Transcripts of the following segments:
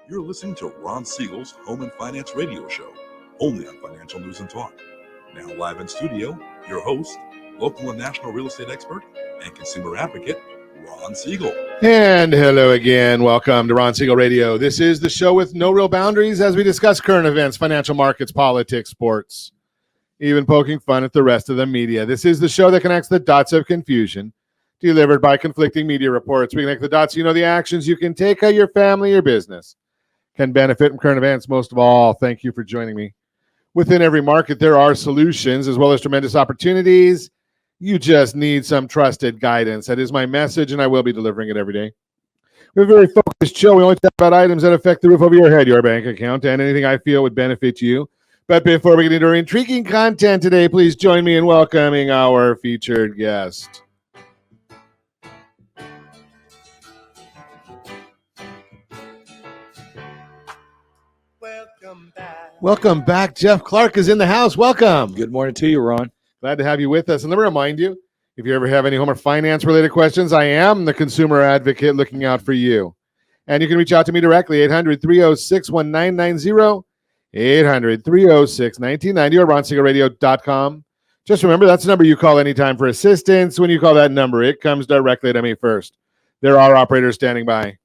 You're listening to Ron Siegel's Home and Finance Radio Show, only on Financial News and Talk. Now live in studio, your host, local and national real estate expert and consumer advocate, Ron Siegel. And hello again. Welcome to Ron Siegel Radio. This is the show with no real boundaries as we discuss current events, financial markets, politics, sports, even poking fun at the rest of the media. This is the show that connects the dots of confusion, delivered by conflicting media reports. We connect the dots so you know the actions you can take, how your family or business can benefit from current events. Most of all, thank you for joining me. Within every market, there are solutions as well as tremendous opportunities. You just need some trusted guidance. That is my message, and I will be delivering it every day. We have a very focused show. We only talk about items that affect the roof over your head, your bank account, and anything I feel would benefit you. But before we get into our intriguing content today, please join me in welcoming our featured guest. Welcome back. Jeff Clark is in the house. Welcome. Good morning to you, Ron. Glad to have you with us. And let me remind you, if you ever have any home or finance related questions, I am the consumer advocate looking out for you. And you can reach out to me directly, 800-306-1990, 800-306-1990, or ronsiegelradio.com. Just remember, that's the number you call anytime for assistance. When you call that number, it comes directly to me first. There are operators standing by.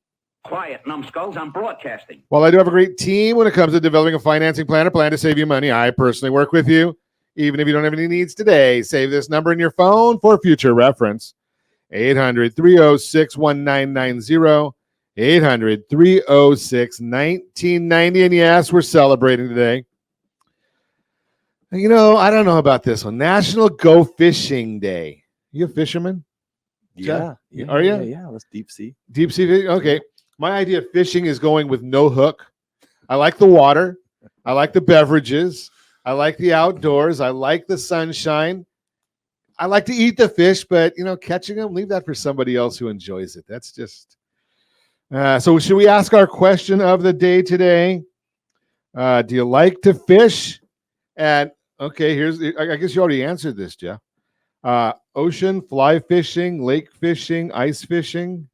Quiet, numbskulls, I'm broadcasting. While I do have a great team when it comes to developing a financing plan or plan to save you money, I personally work with you. Even if you don't have any needs today, save this number in your phone for future reference. 800-306-1990, 800-306-1990. And yes, we're celebrating today. You know, I don't know about this one. National Go Fishing Day. You a fisherman? Yeah. Are you? Yeah, let's deep sea. Deep sea fishing? Okay. My idea of fishing is going with no hook. I like the water. I like the beverages. I like the outdoors. I like the sunshine. I like to eat the fish, but, you know, catching them, leave that for somebody else who enjoys it. That's just... so should we ask our question of the day today? Do you like to fish? And, okay, I guess you already answered this, Jeff. Ocean, fly fishing, lake fishing, ice fishing?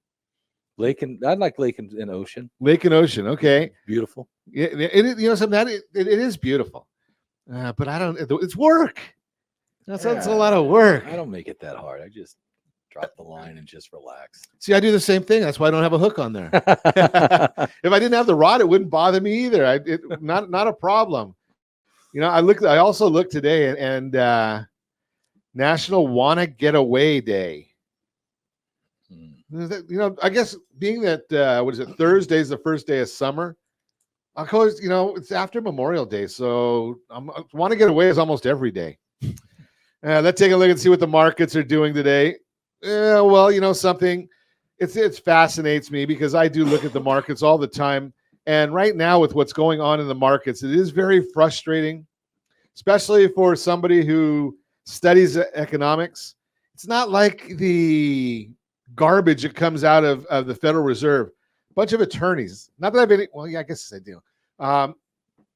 I'd like lake and ocean. Lake and ocean, okay. Beautiful. Yeah, it is beautiful. But I don't, it's work. That's a lot of work. I don't make it that hard. I just drop the line and just relax. See, I do the same thing. That's why I don't have a hook on there. If I didn't have the rod, it wouldn't bother me either. Not a problem. You know, I also looked today and National Wanna Get Away Day. You know, I guess being that, Thursday is the first day of summer. Of course, you know, it's after Memorial Day, so Want to Get Away is almost every day. Let's take a look and see what the markets are doing today. Well, you know something, it fascinates me because I do look at the markets all the time. And right now with what's going on in the markets, it is very frustrating, especially for somebody who studies economics. It's not like the garbage that comes out of the Federal Reserve. Bunch of attorneys. Not that I've any. Well, yeah, I guess I do.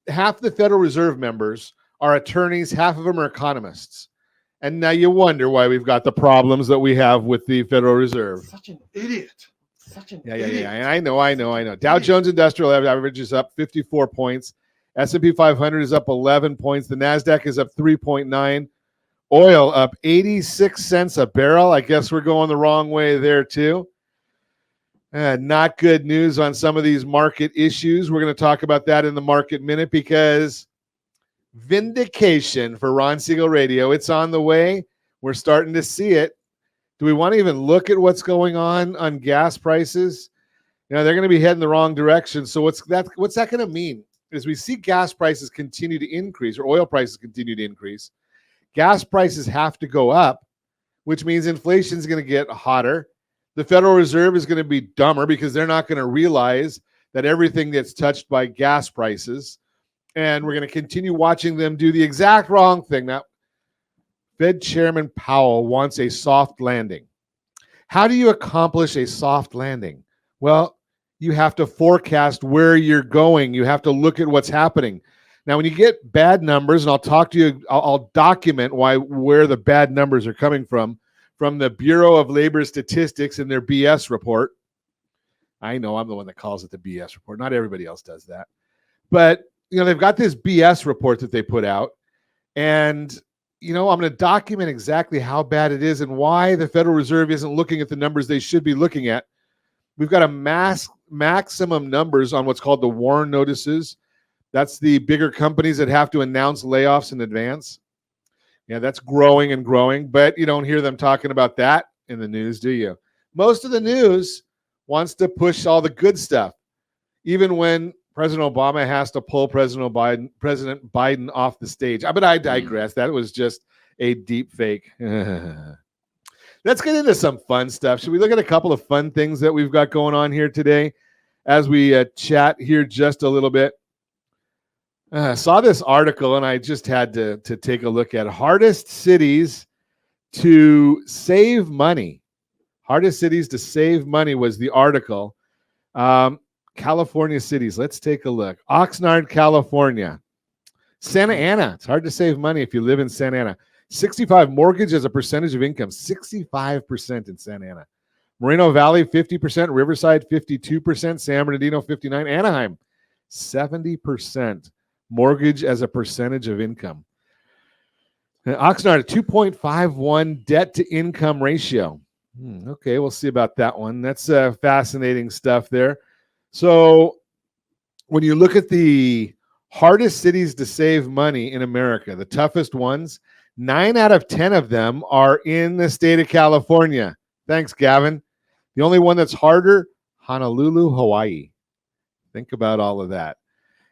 Half the Federal Reserve members are attorneys. Half of them are economists. And now you wonder why we've got the problems that we have with the Federal Reserve. Such an idiot. Yeah. I know. Dow Jones Industrial Average is up 54 points. S&P 500 is up 11 points. The NASDAQ is up 3.9. Oil up 86 cents a barrel. I guess we're going the wrong way there too. Not good news on some of these market issues. We're going to talk about that in the Market Minute because vindication for Ron Siegel Radio. It's on the way. We're starting to see it. Do we want to even look at what's going on gas prices? You know, they're going to be heading the wrong direction. So what's that going to mean? As we see gas prices continue to increase or oil prices continue to increase, gas prices have to go up, which means inflation is going to get hotter. The Federal Reserve is going to be dumber because they're not going to realize that everything gets touched by gas prices. And we're going to continue watching them do the exact wrong thing. Now, Fed Chairman Powell wants a soft landing. How do you accomplish a soft landing? Well, you have to forecast where you're going. You have to look at what's happening. Now, when you get bad numbers, and I'll talk to you, I'll document where the bad numbers are coming from the Bureau of Labor Statistics in their BS report. I know I'm the one that calls it the BS report. Not everybody else does that. But, they've got this BS report that they put out. And, I'm going to document exactly how bad it is and why the Federal Reserve isn't looking at the numbers they should be looking at. We've got a maximum numbers on what's called the WARN notices. That's the bigger companies that have to announce layoffs in advance. Yeah, that's growing and growing, but you don't hear them talking about that in the news, do you? Most of the news wants to push all the good stuff, even when President Obama has to pull President Biden off the stage. But I digress. That was just a deep fake. Let's get into some fun stuff. Should we look at a couple of fun things that we've got going on here today as we chat here just a little bit? I saw this article and I just had to take a look at hardest cities to save money. Hardest cities to save money was the article. California cities. Let's take a look. Oxnard, California. Santa Ana. It's hard to save money if you live in Santa Ana. 65 mortgage as a percentage of income. 65% in Santa Ana. Moreno Valley, 50%. Riverside, 52%. San Bernardino, 59%. Anaheim, 70%. Mortgage as a percentage of income. And Oxnard, 2.51 debt to income ratio. Okay, we'll see about that one. That's fascinating stuff there. So when you look at the hardest cities to save money in America, the toughest ones, 9 out of 10 of them are in the state of California. Thanks, Gavin. The only one that's harder, Honolulu, Hawaii. Think about all of that.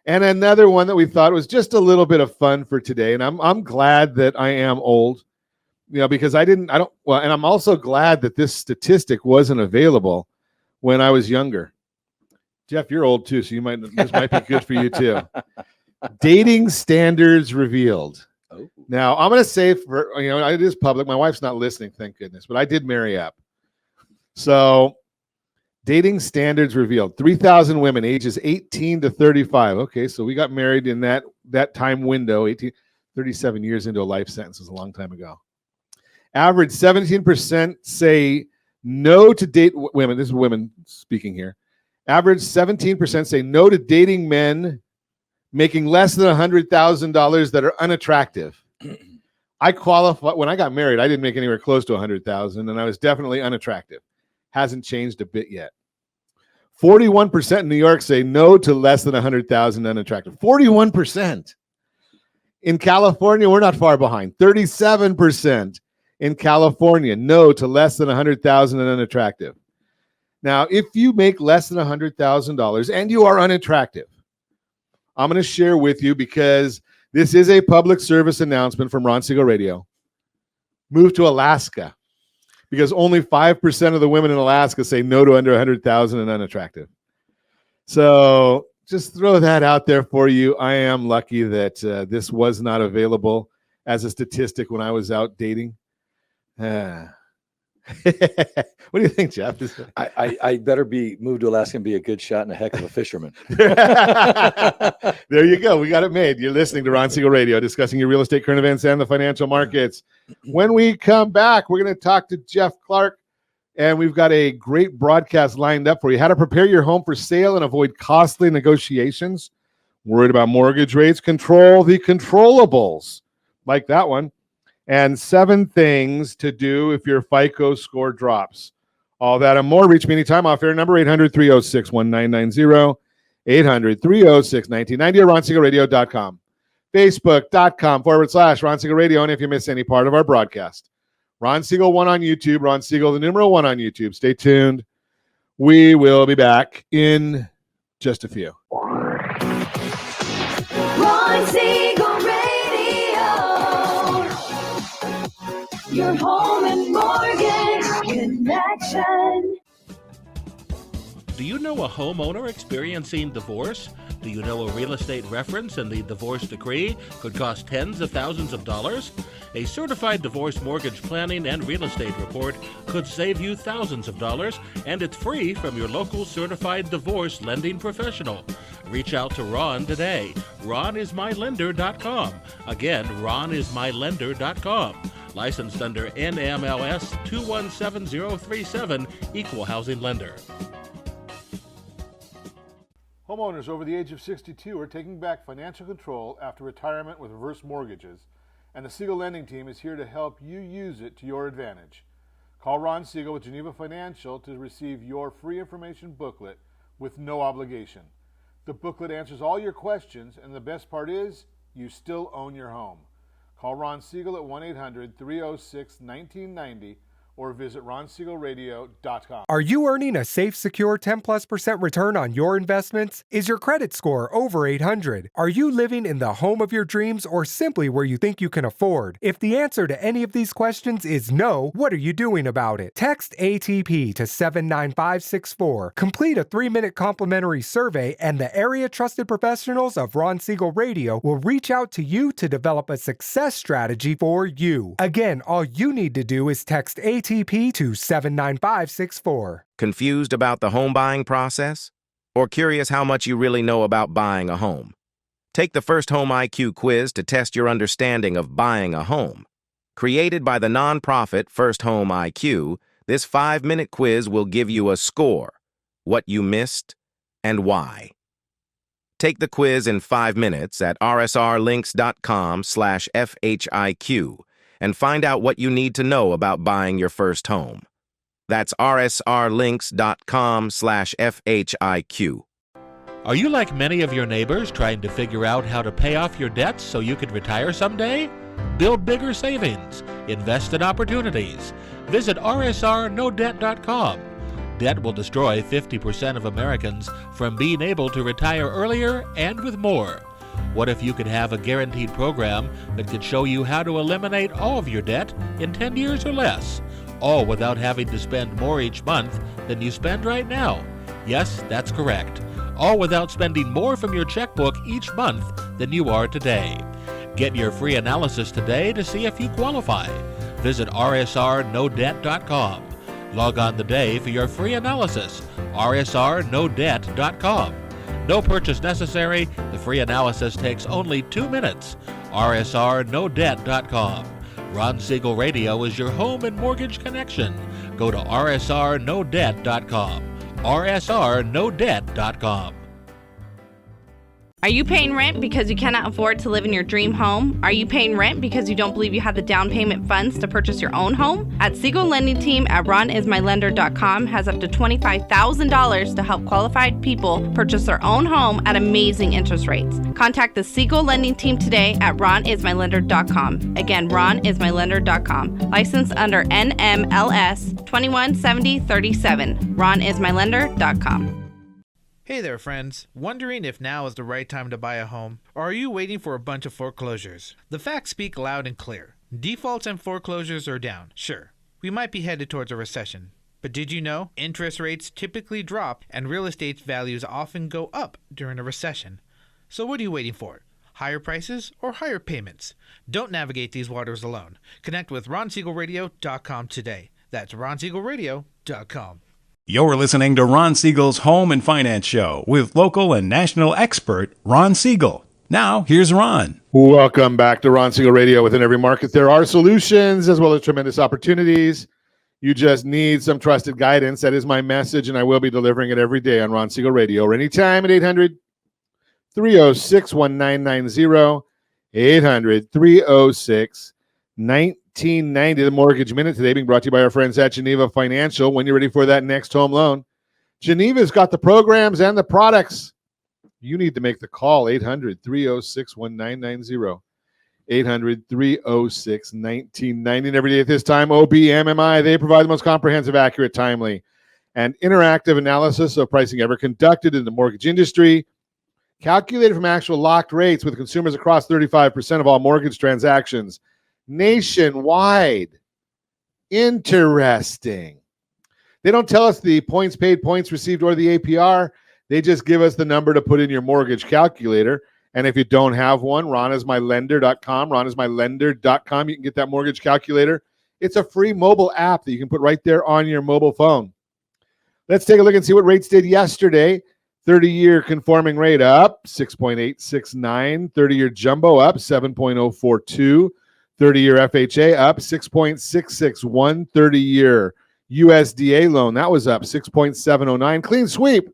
And another one that we thought was just a little bit of fun for today. And I'm glad that I am old, because and I'm also glad that this statistic wasn't available when I was younger. Jeff, you're old too, so this might be good for you too. Dating standards revealed. Oh. Now, I'm going to say it is public. My wife's not listening, thank goodness, but I did marry up. So dating standards revealed. 3,000 women ages 18 to 35. Okay, so we got married in that time window. 37 years into a life sentence was a long time ago. Average 17% say no to date women. This is women speaking here. Average 17% say no to dating men making less than $100,000 that are unattractive. I qualify. When I got married, I didn't make anywhere close to $100,000, and I was definitely unattractive. Hasn't changed a bit yet. 41% in New York say no to less than $100,000 unattractive. 41%. In California, we're not far behind. 37% in California, no to less than $100,000 and unattractive. Now, if you make less than $100,000 and you are unattractive, I'm going to share with you, because this is a public service announcement from Ron Siegel Radio. Move to Alaska, because only 5% of the women in Alaska say no to under $100,000 and unattractive. So just throw that out there for you. I am lucky that this was not available as a statistic when I was out dating. What do you think, Jeff? I better move to Alaska and be a good shot and a heck of a fisherman. There you go. We got it made. You're listening to Ron Siegel Radio, discussing your real estate, current events, and the financial markets. When we come back, we're going to talk to Jeff Clark, and we've got a great broadcast lined up for you. How to prepare your home for sale and avoid costly negotiations. Worried about mortgage rates? Control the controllables, like that one. And 7 things to do if your FICO score drops. All that and more. Reach me anytime. Off air number 800-306-1990, 800-306-1990, or RonSiegelRadio.com. Facebook.com/Ron Siegel Radio. And if you miss any part of our broadcast, Ron Siegel 1 on YouTube, Ron Siegel, the numeral 1 on YouTube. Stay tuned. We will be back in just a few. Ron Siegel Radio. Your home and mortgage connection. Do you know a homeowner experiencing divorce? Do you know a real estate reference and the divorce decree could cost tens of thousands of dollars? A certified divorce mortgage planning and real estate report could save you thousands of dollars, and it's free from your local certified divorce lending professional. Reach out to Ron today. RonIsMyLender.com. Again, RonIsMyLender.com. Licensed under NMLS 217037, Equal Housing Lender. Homeowners over the age of 62 are taking back financial control after retirement with reverse mortgages, and the Siegel Lending Team is here to help you use it to your advantage. Call Ron Siegel with Geneva Financial to receive your free information booklet with no obligation. The booklet answers all your questions, and the best part is, you still own your home. Call Ron Siegel at 1-800-306-1990 or visit ronsiegelradio.com. Are you earning a safe, secure 10+% return on your investments? Is your credit score over 800? Are you living in the home of your dreams or simply where you think you can afford? If the answer to any of these questions is no, what are you doing about it? Text ATP to 79564. Complete a 3-minute complimentary survey, and the area trusted professionals of Ron Siegel Radio will reach out to you to develop a success strategy for you. Again, all you need to do is text ATP to 79564. Confused about the home buying process? Or curious how much you really know about buying a home? Take the First Home IQ quiz to test your understanding of buying a home. Created by the nonprofit First Home IQ, this 5-minute quiz will give you a score, what you missed, and why. Take the quiz in 5 minutes at rsrlinks.com/FHIQ and find out what you need to know about buying your first home. That's rsrlinks.com/FHIQ. Are you like many of your neighbors trying to figure out how to pay off your debts so you can retire someday? Build bigger savings. Invest in opportunities. Visit rsrnodebt.com. Debt will destroy 50% of Americans from being able to retire earlier and with more. What if you could have a guaranteed program that could show you how to eliminate all of your debt in 10 years or less, all without having to spend more each month than you spend right now? Yes, that's correct. All without spending more from your checkbook each month than you are today. Get your free analysis today to see if you qualify. Visit rsrnodebt.com. Log on today for your free analysis, rsrnodebt.com. No purchase necessary. The free analysis takes only 2 minutes. rsrnodebt.com. Ron Siegel Radio is your home and mortgage connection. Go to rsrnodebt.com. rsrnodebt.com. Are you paying rent because you cannot afford to live in your dream home? Are you paying rent because you don't believe you have the down payment funds to purchase your own home? At Siegel Lending Team at ronismylender.com has up to $25,000 to help qualified people purchase their own home at amazing interest rates. Contact the Siegel Lending Team today at ronismylender.com. Again, ronismylender.com. Licensed under NMLS 217037. ronismylender.com. Hey there, friends. Wondering if now is the right time to buy a home? Or are you waiting for a bunch of foreclosures? The facts speak loud and clear. Defaults and foreclosures are down. Sure, we might be headed towards a recession. But did you know interest rates typically drop and real estate values often go up during a recession? So what are you waiting for? Higher prices or higher payments? Don't navigate these waters alone. Connect with RonSiegelRadio.com today. That's RonSiegelRadio.com. You're listening to Ron Siegel's Home and Finance Show with local and national expert Ron Siegel. Now, here's Ron. Welcome back to Ron Siegel Radio. Within every market, there are solutions as well as tremendous opportunities. You just need some trusted guidance. That is my message, and I will be delivering it every day on Ron Siegel Radio or anytime at 800-306-1990, 800-306-1990. The Mortgage Minute today being brought to you by our friends at Geneva Financial. When you're ready for that next home loan, Geneva's got the programs and the products. You need to make the call, 800-306-1990, 800-306-1990. And every day at this time, OBMMI, they provide the most comprehensive, accurate, timely, and interactive analysis of pricing ever conducted in the mortgage industry, calculated from actual locked rates with consumers across 35% of all mortgage transactions nationwide. Interesting. They don't tell us the points paid, points received, or the APR. They just give us the number to put in your mortgage calculator. And if you don't have one, ronismylender.com, ronismylender.com, you can get that mortgage calculator. It's a free mobile app that you can put right there on your mobile phone. Let's take a look and see what rates did yesterday. 30-year conforming rate up 6.869, 30-year jumbo up 7.042, 30-year FHA up 6.661, 30-year USDA loan, that was up 6.709. Clean sweep,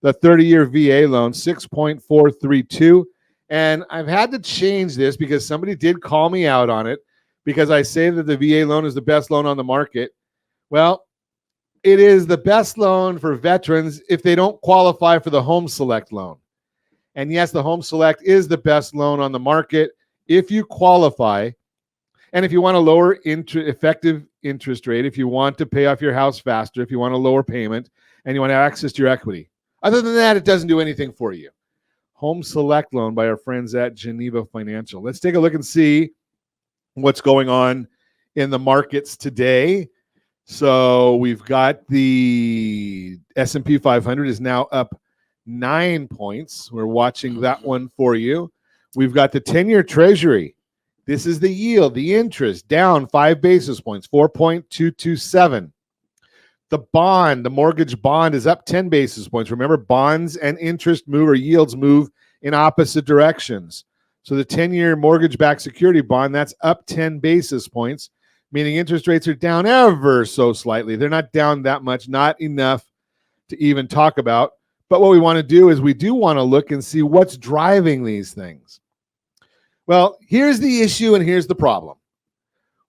The 30-year VA loan, 6.432. And I've had to change this because somebody did call me out on it because I say that the VA loan is the best loan on the market. Well, it is the best loan for veterans if they don't qualify for the Home Select loan. And yes, the Home Select is the best loan on the market if you qualify. And if you want a lower effective interest rate, if you want to pay off your house faster, if you want a lower payment, and you want to have access to your equity. Other than that, it doesn't do anything for you. Home Select loan by our friends at Geneva Financial. Let's take a look and see what's going on in the markets today. So we've got the S&P 500 is now up 9 points. We're watching that one for you. We've got the 10-year Treasury. This is the yield, the interest, down 5 basis points, 4.227. The bond, the mortgage bond is up 10 basis points. Remember, bonds and interest move or yields move in opposite directions. So the 10-year mortgage-backed security bond, that's up 10 basis points, meaning interest rates are down ever so slightly. They're not down that much, not enough to even talk about. But what we want to do is we do want to look and see what's driving these things. Well, here's the issue and here's the problem.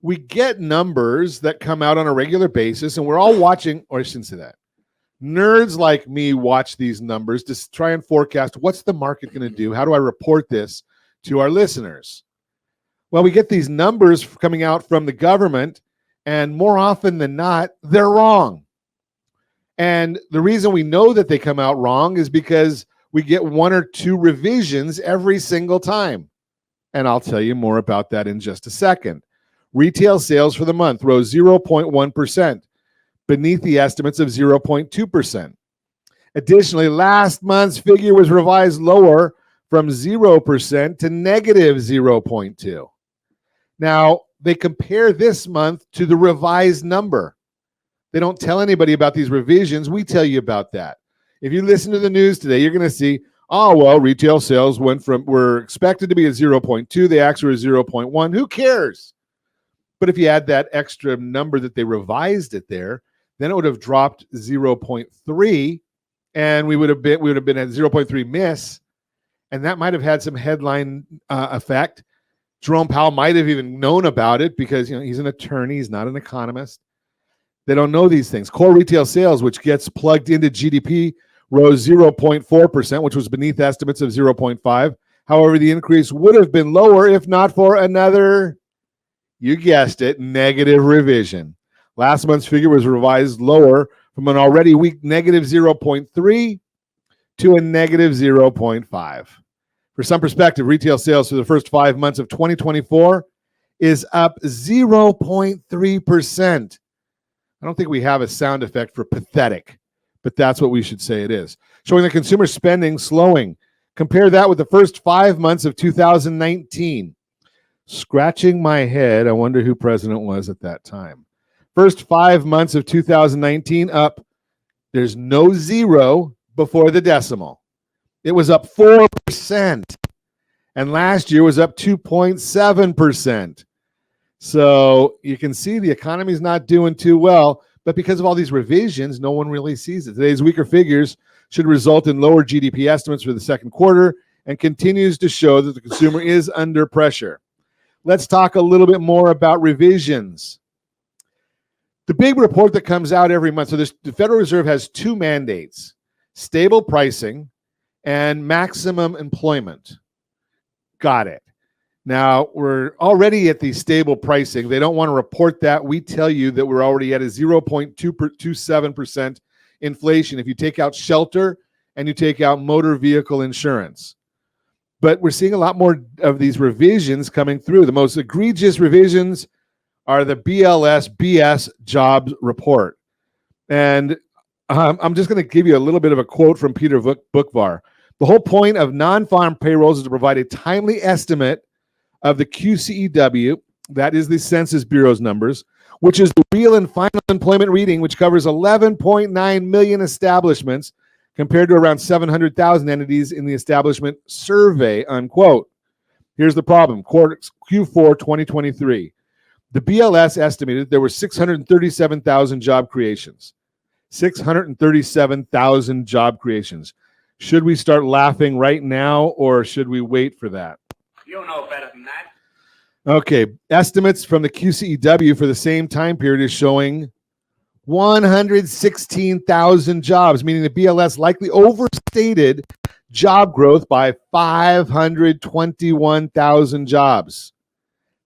We get numbers that come out on a regular basis, and we're all watching, or I shouldn't say that. Nerds like me watch these numbers to try and forecast what's the market going to do? How do I report this to our listeners? Well, we get these numbers coming out from the government, and more often than not, they're wrong. And the reason we know that they come out wrong is because we get 1 or 2 revisions every single time. And I'll tell you more about that in just a second. Retail sales for the month rose 0.1%, beneath the estimates of 0.2%. Additionally, last month's figure was revised lower from 0% to negative 0.2. Now, they compare this month to the revised number. They don't tell anybody about these revisions. We tell you about that. If you listen to the news today, you're going to see, oh, well, retail sales were expected to be at 0.2. They actually were 0.1. Who cares? But if you add that extra number that they revised it there, then it would have dropped 0.3, and we would have been at 0.3 miss, and that might have had some headline effect. Jerome Powell might have even known about it because he's an attorney, he's not an economist. They don't know these things. Core retail sales, which gets plugged into GDP, rose 0.4%, which was beneath estimates of 0.5. However, the increase would have been lower if not for another, you guessed it, negative revision. Last month's figure was revised lower from an already weak negative 0.3 to a negative 0.5. For some perspective, retail sales for the first 5 months of 2024 is up 0.3%. I don't think we have a sound effect for pathetic, but that's what we should say it is. Showing the consumer spending slowing. Compare that with the first 5 months of 2019. Scratching my head, I wonder who president was at that time. First 5 months of 2019 up, there's no zero before the decimal. It was up 4%. And last year was up 2.7%. So you can see the economy's not doing too well, but because of all these revisions, no one really sees it. Today's weaker figures should result in lower GDP estimates for the second quarter and continues to show that the consumer is under pressure. Let's talk a little bit more about revisions. The big report that comes out every month, so the Federal Reserve has 2 mandates, stable pricing and maximum employment. Got it. Now, we're already at the stable pricing. They don't want to report that. We tell you that we're already at a 0.227% inflation if you take out shelter and you take out motor vehicle insurance. But we're seeing a lot more of these revisions coming through. The most egregious revisions are the BLS jobs report. And I'm just going to give you a little bit of a quote from Peter Bookvar. The whole point of non-farm payrolls is to provide a timely estimate of the QCEW, that is the Census Bureau's numbers, which is the real and final employment reading, which covers 11.9 million establishments compared to around 700,000 entities in the establishment survey, unquote. Here's the problem. Q4 2023. The BLS estimated there were 637,000 job creations. 637,000 job creations. Should we start laughing right now or should we wait for that? You know better than that. Okay, estimates from the QCEW for the same time period is showing 116,000 jobs, meaning the BLS likely overstated job growth by 521,000 jobs.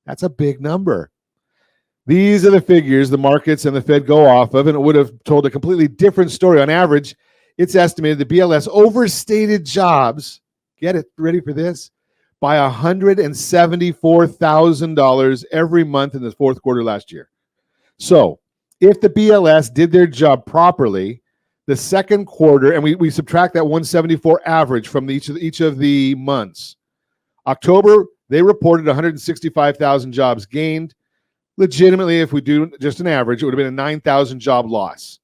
That's a big number. These are the figures the markets and the Fed go off of, and it would have told a completely different story. On average, it's estimated the BLS overstated jobs, get it, ready for this, by $174,000 every month in the fourth quarter last year. So if the BLS did their job properly, the second quarter, and we subtract that 174 average from each of the months. October, they reported 165,000 jobs gained. Legitimately, if we do just an average, it would have been a 9,000 job loss.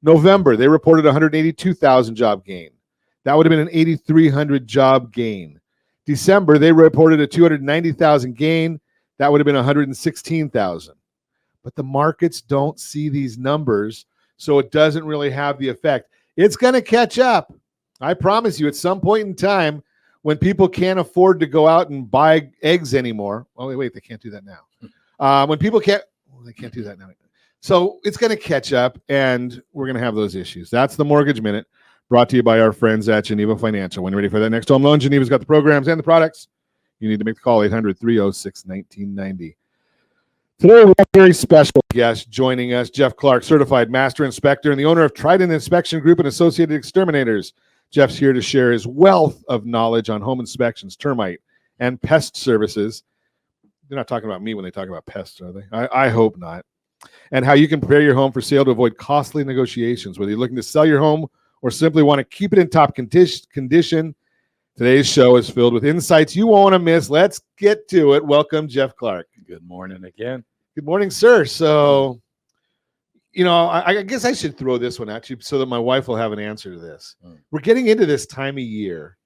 November, they reported 182,000 job gain. That would have been an 8,300 job gain. December, they reported a 290,000 gain. That would have been 116,000. But the markets don't see these numbers, so it doesn't really have the effect. It's going to catch up. I promise you, at some point in time, when people can't afford to go out and buy eggs anymore. Oh, wait, they can't do that now. When people can't, well, they can't do that now. So it's going to catch up, and we're going to have those issues. That's the Mortgage Minute, brought to you by our friends at Geneva Financial. When you're ready for that next home loan, Geneva's got the programs and the products. You need to make the call, 800-306-1990. Today, we have a very special guest joining us, Jeff Clark, certified master inspector and the owner of Trident Inspection Group and Associated Exterminators. Jeff's here to share his wealth of knowledge on home inspections, termite, and pest services. They're not talking about me when they talk about pests, are they? I hope not. And how you can prepare your home for sale to avoid costly negotiations, whether you're looking to sell your home or simply want to keep it in top condition. Today's show is filled with insights you won't want to miss. Let's get to it. Welcome, Jeff Clark. Good morning again. Good morning, sir. So, I guess I should throw this one at you so that my wife will have an answer to this. We're getting into this time of year,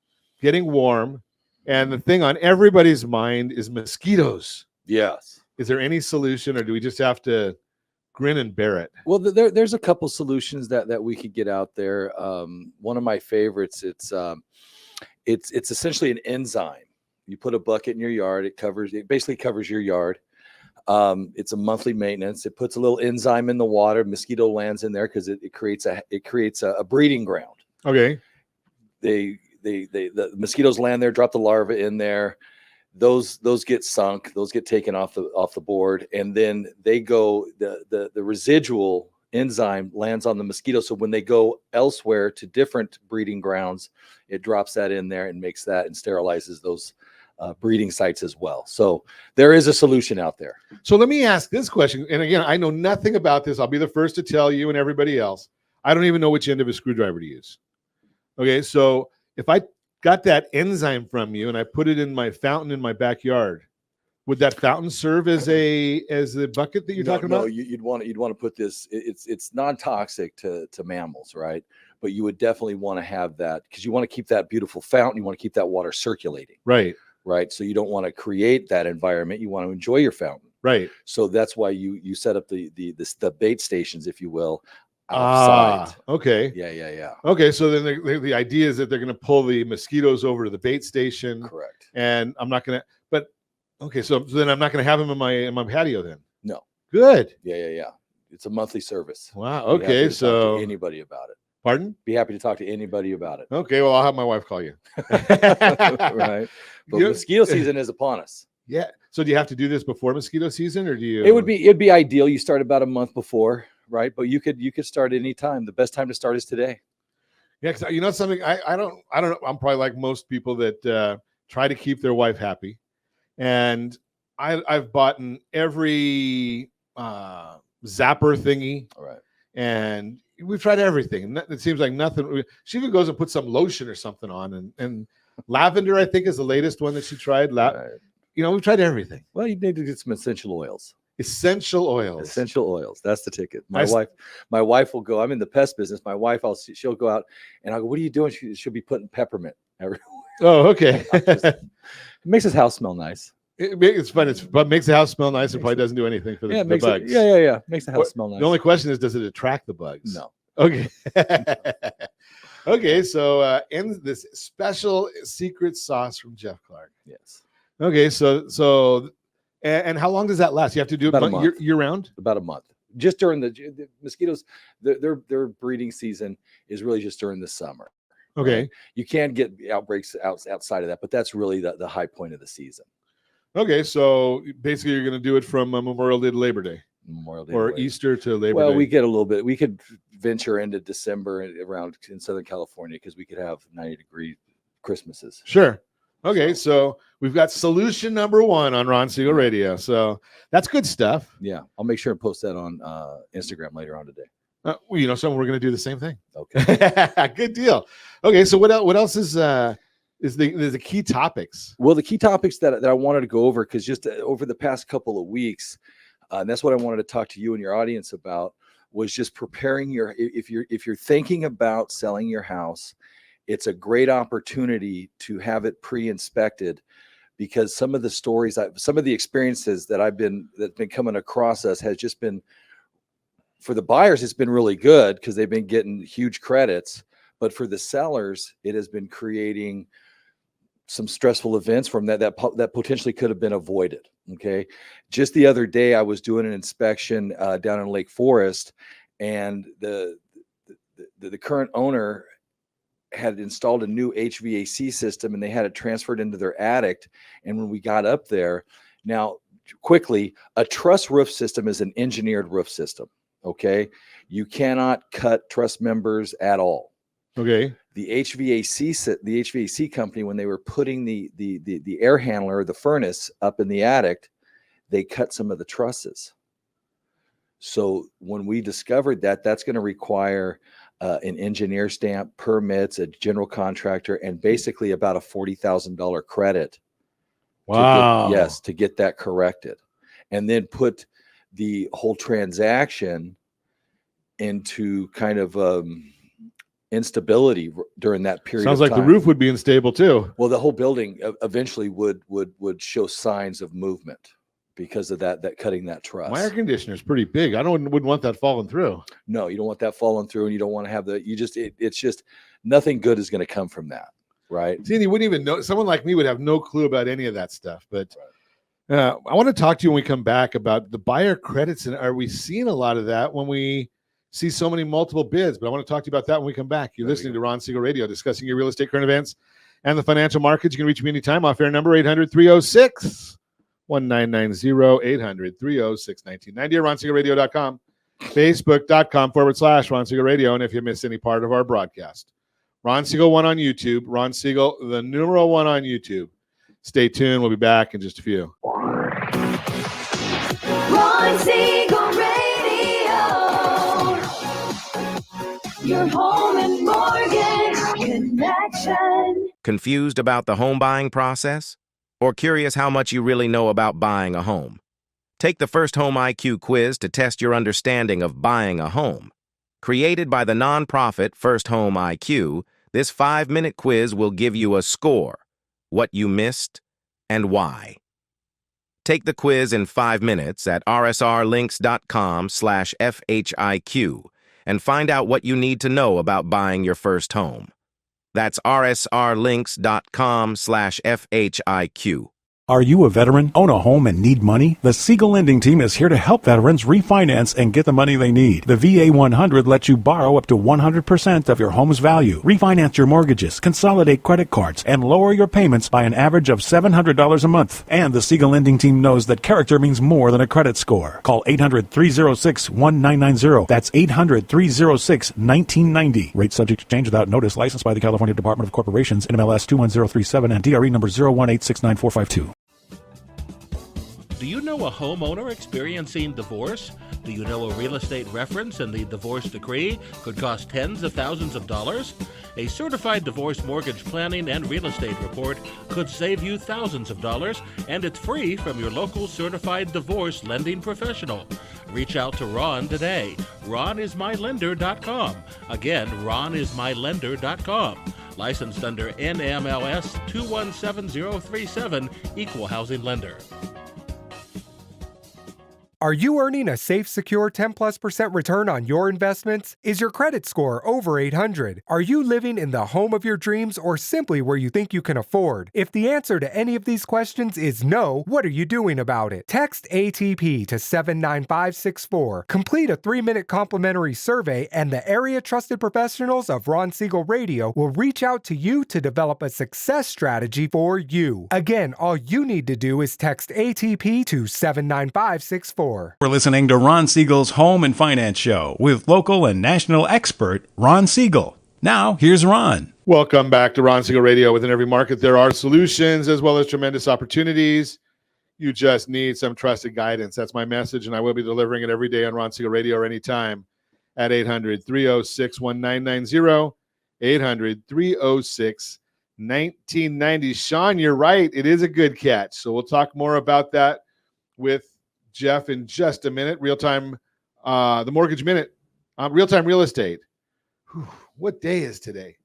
getting warm, and the thing on everybody's mind is mosquitoes. Yes. Is there any solution, or do we just have to grin and bear it? Well, there's a couple solutions that we could get out there. One of my favorites, it's essentially an enzyme. You put a bucket in your yard. It basically covers your yard. It's a monthly maintenance. It puts a little enzyme in the water. Mosquito lands in there because it creates a breeding ground. Okay. The mosquitoes land there, drop the larvae in there. Those get sunk. Those get taken off the board, and then they go. The residual enzyme lands on the mosquito. So when they go elsewhere to different breeding grounds, it drops that in there and makes that and sterilizes those breeding sites as well. So there is a solution out there. So let me ask this question. And again, I know nothing about this. I'll be the first to tell you and everybody else. I don't even know which end of a screwdriver to use. Okay, so if I got that enzyme from you and I put it in my fountain in my backyard, would that fountain serve as the bucket that you're talking about? No, you'd want to put this. It's non-toxic to mammals, right? But you would definitely want to have that because you want to keep that beautiful fountain. You want to keep that water circulating. Right. So you don't want to create that environment. You want to enjoy your fountain. Right. So that's why you set up the bait stations, if you will, outside. Okay. Yeah. Okay. So then the idea is that they're going to pull the mosquitoes over to the bait station. Correct. And I'm not going to. But okay. So then I'm not going to have them in my patio then. No. Good. Yeah. It's a monthly service. Wow. Okay. So talk to anybody about it. Pardon? Be happy to talk to anybody about it. Okay, well, I'll have my wife call you. Right. But mosquito season is upon us. Yeah. So do you have to do this before mosquito season, or do you? It'd be ideal. You start about a month before, right? But you could start any time. The best time to start is today. Yeah, because you know something, I don't know. I'm probably like most people that try to keep their wife happy, and I've bought every zapper thingy. All right. And we've tried everything. It seems like nothing. She even goes and puts some lotion or something on, and lavender, I think, is the latest one that she tried. Right. We've tried everything. Well, you need to get some essential oils. Essential oils. Essential oils. That's the ticket. My wife will go. I'm in the pest business. My wife, she'll go out, and I'll go, "What are you doing?" She'll be putting peppermint everywhere. Oh, okay. It makes his house smell nice. It's fun. But makes the house smell nice. It probably doesn't do anything for the bugs. Yeah. Makes the house smell nice. The only question is, does it attract the bugs? No. Okay. Okay, so in this special secret sauce from Jeff Clark. Yes. Okay, so and how long does that last? You have to do About a it month. year round? About a month. Just during the mosquitoes, their breeding season is really just during the summer. Okay. Right? You can get outbreaks outside of that, but that's really the high point of the season. Okay, so basically you're going to do it from Memorial Day to Labor Day. Memorial Day Or to Labor. Easter to Labor Day. Well, we get a little bit. We could venture into December around in Southern California because we could have 90-degree Christmases. Sure. Okay, so we've got solution number 1 on Ron Siegel Radio. So that's good stuff. Yeah, I'll make sure and post that on Instagram later on today. Well, so we're going to do the same thing. Okay. Good deal. Okay, so what else is the key topics? Well, the key topics that I wanted to go over, because just over the past couple of weeks, and that's what I wanted to talk to you and your audience about, was just preparing if you're thinking about selling your house, it's a great opportunity to have it pre-inspected, because some of the stories, some of the experiences that's been coming across us has just been, for the buyers, it's been really good because they've been getting huge credits, but for the sellers, it has been creating some stressful events from that potentially could have been avoided. Okay. Just the other day, I was doing an inspection down in Lake Forest, and the current owner had installed a new HVAC system, and they had it transferred into their attic. And when we got up there, now quickly, a truss roof system is an engineered roof system. Okay. You cannot cut truss members at all. Okay. The HVAC company, when they were putting the air handler, the furnace up in the attic, they cut some of the trusses. So when we discovered that, that's going to require an engineer stamp, permits, a general contractor, and basically about a $40,000 credit. Wow. To get that corrected, and then put the whole transaction into kind of instability during that period. Sounds of like time. the roof would be unstable too. Well, the whole building eventually would show signs of movement because of that cutting that truss. My air conditioner is pretty big. I wouldn't want that falling through. No, you don't want that falling through, and you don't want to have it's just nothing good is going to come from that, right? See, you wouldn't even know. Someone like me would have no clue about any of that stuff. But I want to talk to you when we come back about the buyer credits, and are we seeing a lot of that when we see so many multiple bids? But I want to talk to you about that when we come back. You're listening to Ron Siegel Radio, discussing your real estate current events and the financial markets. You can reach me anytime off air number 800-306-1990, 800-306-1990, or RonSiegelRadio.com, Facebook.com/Ron Siegel Radio. And if you miss any part of our broadcast, Ron Siegel 1 on YouTube, Ron Siegel, the numeral 1 on YouTube. Stay tuned. We'll be back in just a few. Ron Siegel Radio, your home and mortgage connection. Confused about the home buying process? Or curious how much you really know about buying a home? Take the First Home IQ quiz to test your understanding of buying a home. Created by the nonprofit First Home IQ, this 5-minute quiz will give you a score, what you missed, and why. Take the quiz in 5 minutes at rsrlinks.com/FHIQ and find out what you need to know about buying your first home. That's rsrlinks.com/FHIQ. Are you a veteran, own a home, and need money? The Siegel Lending Team is here to help veterans refinance and get the money they need. The VA 100 lets you borrow up to 100% of your home's value, refinance your mortgages, consolidate credit cards, and lower your payments by an average of $700 a month. And the Siegel Lending Team knows that character means more than a credit score. Call 800-306-1990. That's 800-306-1990. Rate subject to change without notice. Licensed by the California Department of Corporations, NMLS 21037, and DRE number 018694552. Do you know a homeowner experiencing divorce? Do you know a real estate reference and the divorce decree could cost tens of thousands of dollars? A certified divorce mortgage planning and real estate report could save you thousands of dollars, and it's free from your local certified divorce lending professional. Reach out to Ron today. RonIsMyLender.com. Again, RonIsMyLender.com. Licensed under NMLS 217037, Equal Housing Lender. Are you earning a safe, secure 10+% return on your investments? Is your credit score over 800? Are you living in the home of your dreams or simply where you think you can afford? If the answer to any of these questions is no, what are you doing about it? Text ATP to 79564. Complete a 3-minute complimentary survey, and the area trusted professionals of Ron Siegel Radio will reach out to you to develop a success strategy for you. Again, all you need to do is text ATP to 79564. We're listening to Ron Siegel's Home and Finance Show with local and national expert Ron Siegel. Now, here's Ron. Welcome back to Ron Siegel Radio. Within every market, there are solutions as well as tremendous opportunities. You just need some trusted guidance. That's my message, and I will be delivering it every day on Ron Siegel Radio or anytime at 800-306-1990, 800-306-1990. Sean, you're right. It is a good catch. So we'll talk more about that with Jeff in just a minute. Real-time, the Mortgage Minute, real-time real estate. Whew, what day is today?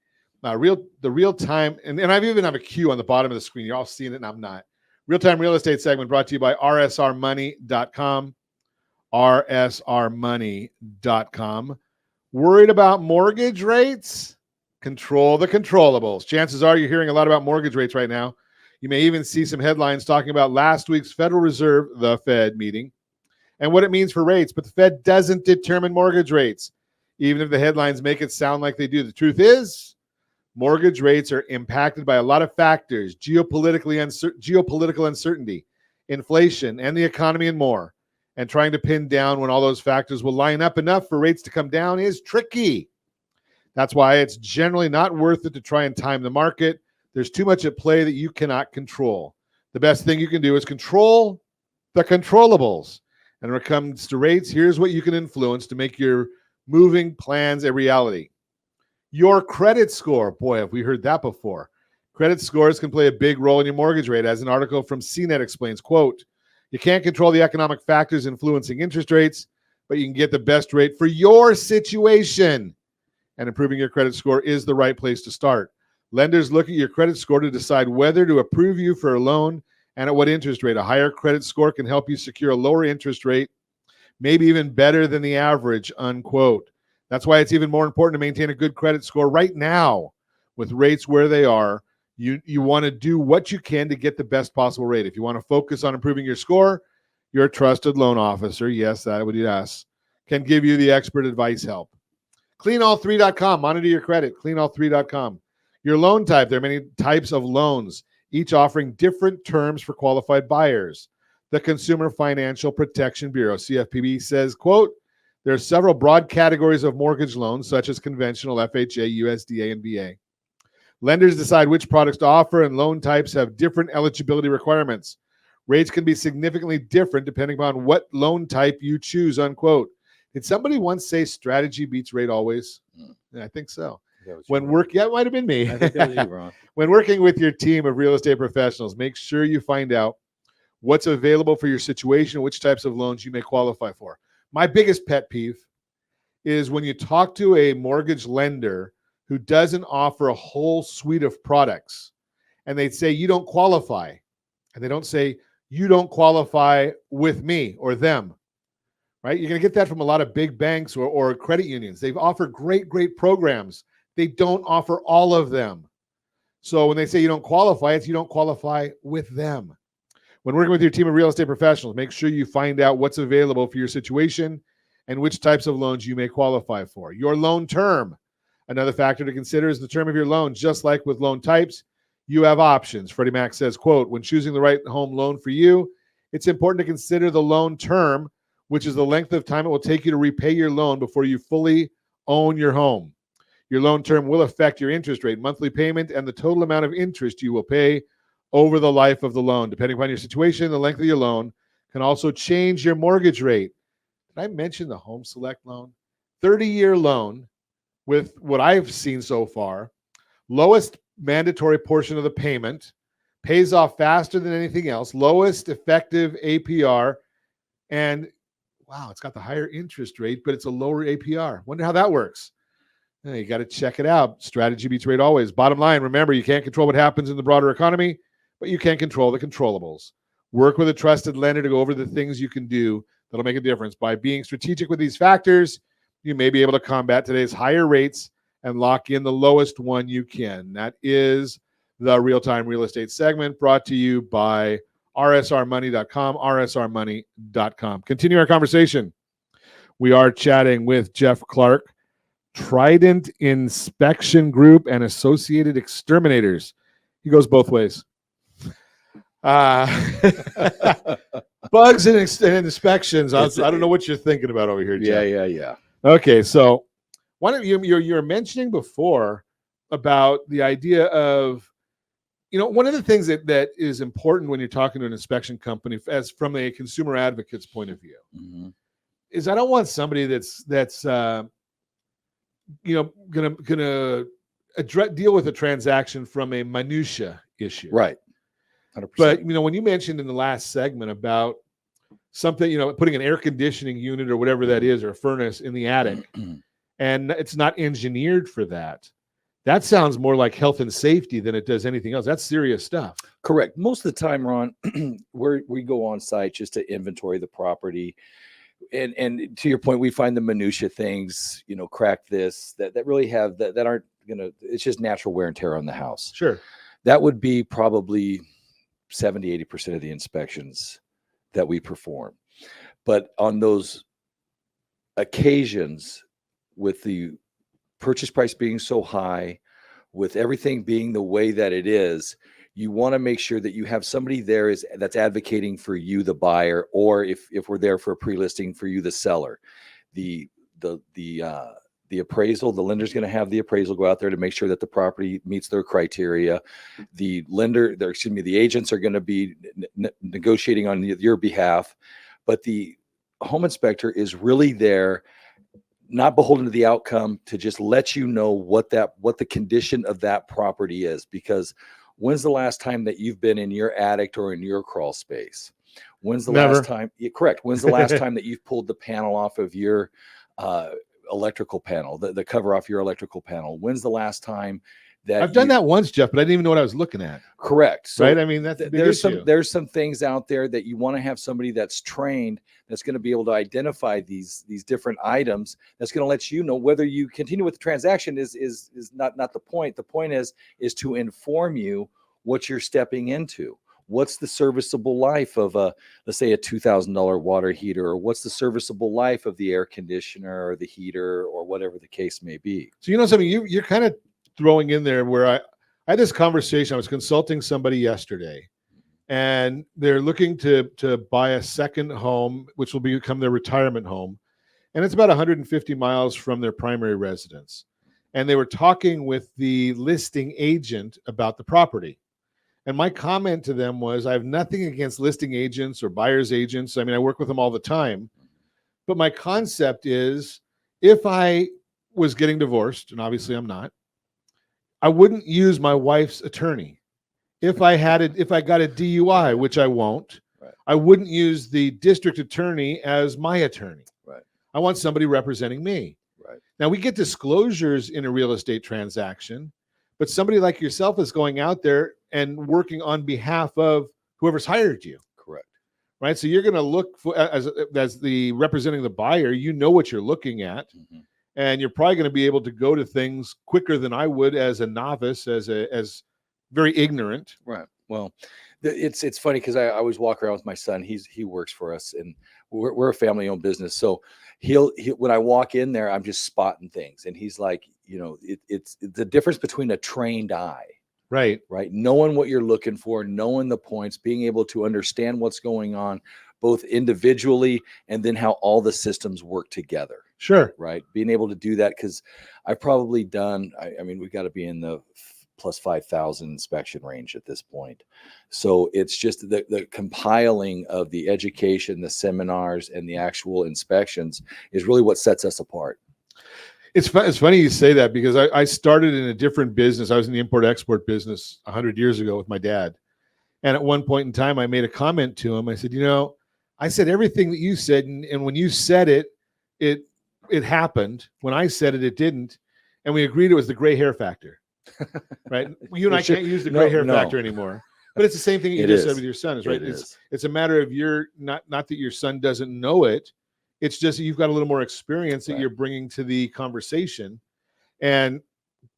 The real-time, and I even have a Q on the bottom of the screen. You're all seeing it, and I'm not. Real-time real estate segment brought to you by rsrmoney.com. rsrmoney.com. Worried about mortgage rates? Control the controllables. Chances are you're hearing a lot about mortgage rates right now. You may even see some headlines talking about last week's Federal Reserve, the Fed meeting, and what it means for rates. But the Fed doesn't determine mortgage rates, even if the headlines make it sound like they do. The truth is, mortgage rates are impacted by a lot of factors: geopolitical uncertainty, inflation, and the economy, and more. And trying to pin down when all those factors will line up enough for rates to come down is tricky. That's why it's generally not worth it to try and time the market. There's too much at play that you cannot control. The best thing you can do is control the controllables. And when it comes to rates, here's what you can influence to make your moving plans a reality. Your credit score. Boy, have we heard that before. Credit scores can play a big role in your mortgage rate. As an article from CNET explains, quote, you can't control the economic factors influencing interest rates, but you can get the best rate for your situation. And improving your credit score is the right place to start. Lenders look at your credit score to decide whether to approve you for a loan and at what interest rate. A higher credit score can help you secure a lower interest rate, maybe even better than the average, unquote. That's why it's even more important to maintain a good credit score right now. With rates where they are, you want to do what you can to get the best possible rate. If you want to focus on improving your score, your trusted loan officer, yes, that would be us, can give you the expert advice help. Cleanall3.com, monitor your credit, cleanall3.com. Your loan type, there are many types of loans, each offering different terms for qualified buyers. The Consumer Financial Protection Bureau, CFPB, says, quote, there are several broad categories of mortgage loans, such as conventional, FHA, USDA, and VA. Lenders decide which products to offer, and loan types have different eligibility requirements. Rates can be significantly different depending upon what loan type you choose, unquote. Did somebody once say strategy beats rate always? Yeah, I think so. It might have been me. I think that was you, Ron. When working with your team of real estate professionals, make sure you find out what's available for your situation, which types of loans you may qualify for. My biggest pet peeve is when you talk to a mortgage lender who doesn't offer a whole suite of products, and they say you don't qualify, and they don't say you don't qualify with me or them, right? You're going to get that from a lot of big banks or credit unions. They've offered great programs. They don't offer all of them. So when they say you don't qualify, it's you don't qualify with them. When working with your team of real estate professionals, make sure you find out what's available for your situation and which types of loans you may qualify for. Your loan term. Another factor to consider is the term of your loan. Just like with loan types, you have options. Freddie Mac says, quote, when choosing the right home loan for you, it's important to consider the loan term, which is the length of time it will take you to repay your loan before you fully own your home. Your loan term will affect your interest rate, monthly payment, and the total amount of interest you will pay over the life of the loan. Depending upon your situation, the length of your loan can also change your mortgage rate. Did I mention the Home Select loan? 30-year loan with what I've seen so far, lowest mandatory portion of the payment, pays off faster than anything else, lowest effective APR, and wow, it's got the higher interest rate, but it's a lower APR. Wonder how that works. You got to check it out. Strategy beats rate always. Bottom line, remember, you can't control what happens in the broader economy, but you can control the controllables. Work with a trusted lender to go over the things you can do That'll make a difference. By being strategic with these factors, you may be able to combat today's higher rates and lock in the lowest one you can. That is the Real-Time Real Estate segment, brought to you by rsrmoney.com, rsrmoney.com. Continue our conversation. We are chatting with Jeff Clark, Trident Inspection Group and Associated Exterminators. He goes both ways. Bugs and inspections. I don't know what you're thinking about over here, Jeff. Yeah. Okay, so why don't you were mentioning before about the idea of, one of the things that is important when you're talking to an inspection company, as from a consumer advocate's point of view, is I don't want somebody that's gonna deal with a transaction from a minutia issue, Right. 100%. But when you mentioned in the last segment about something, putting an air conditioning unit or whatever that is, or a furnace in the attic, and it's not engineered for that. That sounds more like health and safety than it does anything else. That's serious stuff. Correct. Most of the time, Ron, we go on site just to inventory the property. And to your point, we find the minutia things, crack this, that really have, that aren't it's just natural wear and tear on the house. Sure. That would be probably 70-80% of the inspections that we perform. But on those occasions, with the purchase price being so high, with everything being the way that it is, you want to make sure that you have somebody there that's advocating for you, the buyer, or if we're there for a pre-listing, for you, the seller. The appraisal, the lender's going to have the appraisal go out there to make sure that the property meets their criteria. The agents are going to be negotiating on your behalf, but the home inspector is really there, not beholden to the outcome, to just let you know what the condition of that property is. Because when's the last time that you've been in your attic or in your crawl space? When's the last time? Correct. When's the last time that you've pulled the panel off of your electrical panel, the cover off your electrical panel? When's the last time that I've done that once, Jeff, but I didn't even know what I was looking at. Correct. So right. I mean, that's there's some things out there that you want to have somebody that's trained, that's going to be able to identify these different items, that's going to let you know whether you continue with the transaction is not the point. The point is to inform you what you're stepping into. What's the serviceable life of let's say a $2,000 water heater, or what's the serviceable life of the air conditioner or the heater, or whatever the case may be. So something you're kind of throwing in there, where I had this conversation. I was consulting somebody yesterday, and they're looking to buy a second home, which will become their retirement home, and it's about 150 miles from their primary residence. And they were talking with the listing agent about the property. And my comment to them was, I have nothing against listing agents or buyer's agents. I mean, I work with them all the time. But my concept is, if I was getting divorced, and obviously I'm not, I wouldn't use my wife's attorney. If I got a DUI, which I won't, right, I wouldn't use the district attorney as my attorney. Right. I want somebody representing me. Right. Now, we get disclosures in a real estate transaction, but somebody like yourself is going out there and working on behalf of whoever's hired you. Correct. Right. So you're going to look for, as the representing the buyer, what you're looking at. Mm-hmm. And you're probably going to be able to go to things quicker than I would as a novice, as very ignorant. Right. Well, it's funny because I always walk around with my son. He works for us, and we're a family-owned business. So he'll when I walk in there, I'm just spotting things, and he's like, it's the difference between a trained eye. Right. Knowing what you're looking for, knowing the points, being able to understand what's going on, both individually and then how all the systems work together. Sure. Right. Being able to do that, because I've probably done, I mean, we've got to be in the plus 5,000 inspection range at this point. So it's just the compiling of the education, the seminars, and the actual inspections is really what sets us apart. It's funny you say that, because I started in a different business. I was in the import-export business 100 years ago with my dad. And at one point in time, I made a comment to him. I said, I said everything that you said, and when you said it happened. When I said it didn't. And we agreed it was the gray hair factor. Right? You and I can't use the gray hair factor anymore. But it's the same thing you It just is. said with your son, is right? It It's is. it's a matter of you're not that your son doesn't know it. It's just that you've got a little more experience that Right. you're bringing to the conversation, and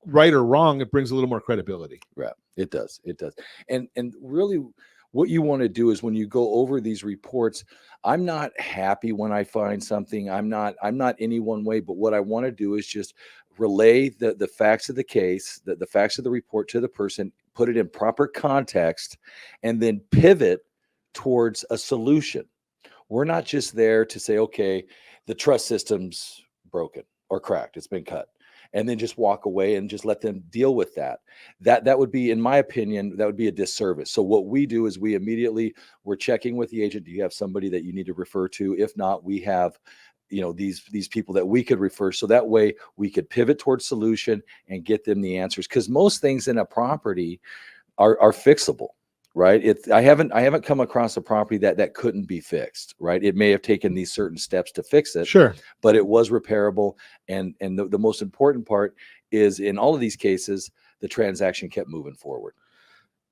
right or wrong, it brings a little more credibility. Right. It does. It does. And really what you want to do is when you go over these reports, I'm not happy when I find something. I'm not any one way, but what I want to do is just relay the facts of the case, the facts of the report to the person, put it in proper context, and then pivot towards a solution. We're not just there to say, okay, the truss system's broken or cracked, it's been cut, and then just walk away and just let them deal with that. That would be, in my opinion, that would be a disservice. So what we do is we're checking with the agent. Do you have somebody that you need to refer to? If not, we have, these people that we could refer. So that way we could pivot towards solution and get them the answers. Because most things in a property are fixable. Right. I haven't come across a property that couldn't be fixed. Right. It may have taken these certain steps to fix it. Sure. But it was repairable. And the most important part is in all of these cases, the transaction kept moving forward.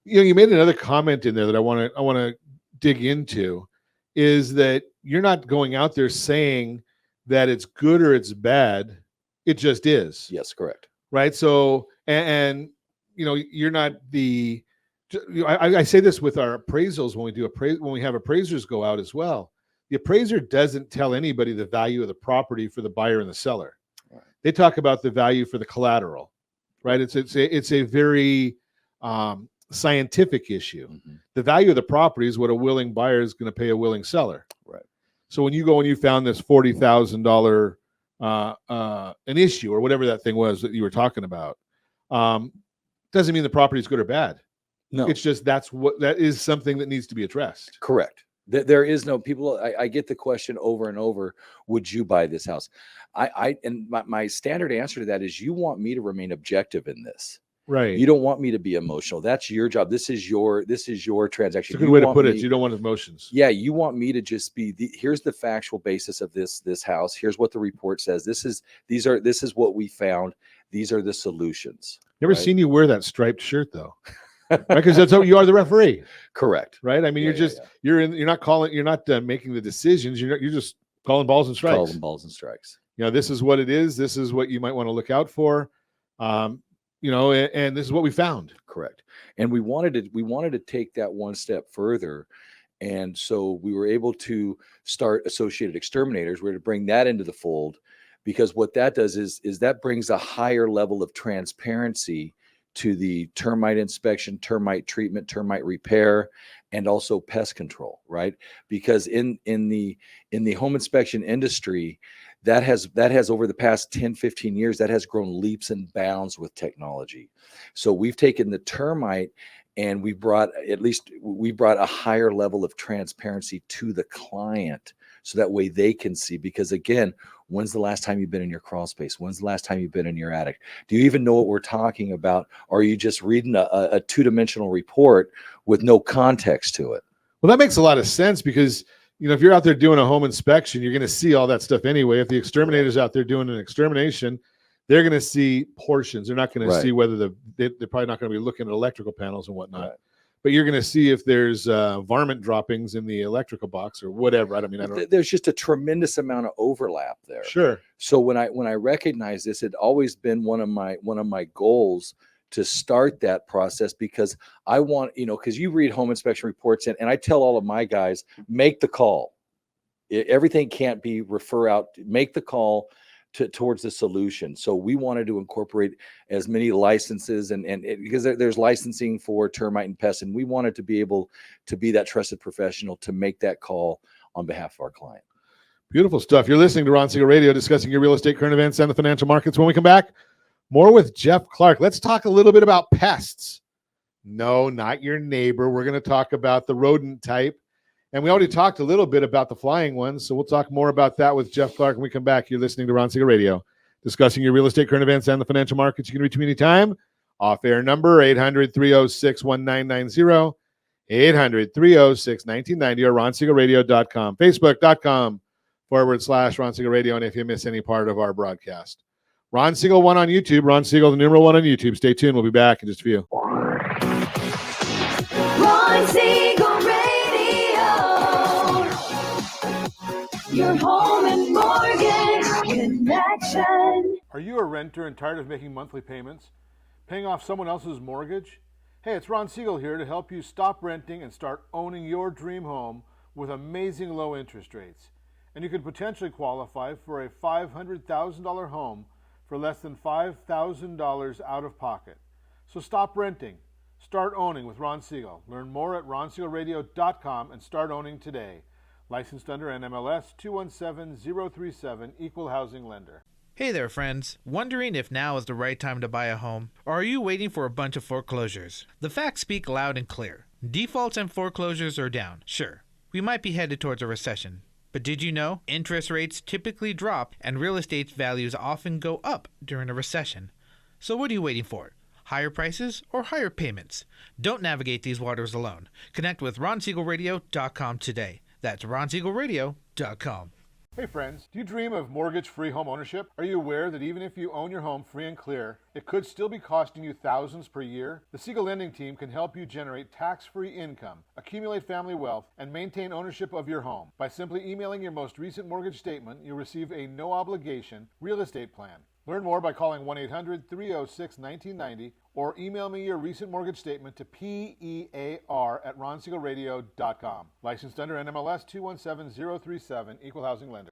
You made another comment in there that I want to dig into, is that you're not going out there saying that it's good or it's bad. It just is. Yes, correct. Right. So, and you're not the, I say this with our appraisals when we have appraisers go out as well. The appraiser doesn't tell anybody the value of the property for the buyer and the seller. Right. They talk about the value for the collateral, right? It's a very scientific issue. Mm-hmm. The value of the property is what a willing buyer is going to pay a willing seller. Right. So when you go and you found this $40,000 an issue or whatever that thing was that you were talking about, doesn't mean the property is good or bad. No, It's just that is something that needs to be addressed. correct. There is no people. I get the question over and over. Would you buy this house? And my standard answer to that is you want me to remain objective in this. Right. You don't want me to be emotional. That's your job. This is your transaction. It's a good way to put it. You don't want emotions. Yeah, you want me to just be here's the factual basis of this house. Here's what the report says. This is what we found. These are the solutions. Never right? seen you wear that striped shirt though. Right, because that's how you are, the referee. Correct. Right. I mean, Yeah, you're not making the decisions. You're just calling balls and strikes. Calling balls and strikes. This is what it is. This is what you might want to look out for. And this is what we found. Correct. And we wanted to take that one step further. And so we were able to start Associated Exterminators. We're to bring that into the fold, because what that does is that brings a higher level of transparency to the termite inspection, termite treatment, termite repair, and also pest control, right? Because in the home inspection industry, that has over the past 10, 15 years, that has grown leaps and bounds with technology. So we've taken the termite and we brought a higher level of transparency to the client, so that way they can see. Because again, when's the last time you've been in your crawl space? When's the last time you've been in your attic? Do you even know what we're talking about? Or are you just reading a two-dimensional report with no context to it? Well, that makes a lot of sense, because if you're out there doing a home inspection, you're going to see all that stuff anyway. If the exterminator's out there doing an extermination, they're going to see portions. They're not going to see whether they're probably not going to be looking at electrical panels and whatnot. Right. But you're going to see if there's varmint droppings in the electrical box or whatever. I don't. There's just a tremendous amount of overlap there. Sure. So when I recognize this, it always been one of my goals to start that process, because I want, because you read home inspection reports and I tell all of my guys, make the call. Everything can't be refer out. Make the call towards the solution. So we wanted to incorporate as many licenses and because there's licensing for termite and pests, and we wanted to be able to be that trusted professional to make that call on behalf of our client. Beautiful stuff. You're listening to Ron Siegel Radio, discussing your real estate, current events, and the financial markets. When we come back, more with Jeff Clark. Let's talk a little bit about pests. No, not your neighbor. We're going to talk about the rodent type. And we already talked a little bit about the flying ones, so we'll talk more about that with Jeff Clark when we come back. You're listening to Ron Siegel Radio, discussing your real estate, current events, and the financial markets. You can reach me anytime. Off-air number, 800-306-1990, 800-306-1990, or ronsiegelradio.com, facebook.com/Ron Siegel Radio, and if you miss any part of our broadcast. Ron Siegel 1 on YouTube, Ron Siegel, the numeral 1 on YouTube. Stay tuned. We'll be back in just a few. Ron Siegel Radio. Your home and mortgage connection. Are you a renter and tired of making monthly payments? Paying off someone else's mortgage? Hey, it's Ron Siegel here to help you stop renting and start owning your dream home with amazing low interest rates. And you could potentially qualify for a $500,000 home for less than $5,000 out of pocket. So stop renting. Start owning with Ron Siegel. Learn more at ronsiegelradio.com and start owning today. Licensed under NMLS 217037, Equal Housing Lender. Hey there, friends. Wondering if now is the right time to buy a home? Or are you waiting for a bunch of foreclosures? The facts speak loud and clear. Defaults and foreclosures are down. Sure, we might be headed towards a recession. But did you know interest rates typically drop and real estate values often go up during a recession? So what are you waiting for? Higher prices or higher payments? Don't navigate these waters alone. Connect with ronsiegelradio.com today. That's ronsiegelradio.com. Hey friends, do you dream of mortgage-free home ownership? Are you aware that even if you own your home free and clear, it could still be costing you thousands per year? The Siegel Lending Team can help you generate tax-free income, accumulate family wealth, and maintain ownership of your home. By simply emailing your most recent mortgage statement, you'll receive a no-obligation real estate plan. Learn more by calling 1-800-306-1990 or email me your recent mortgage statement to PEAR@ronsiegelradio.com. Licensed under NMLS 217037, Equal Housing Lender.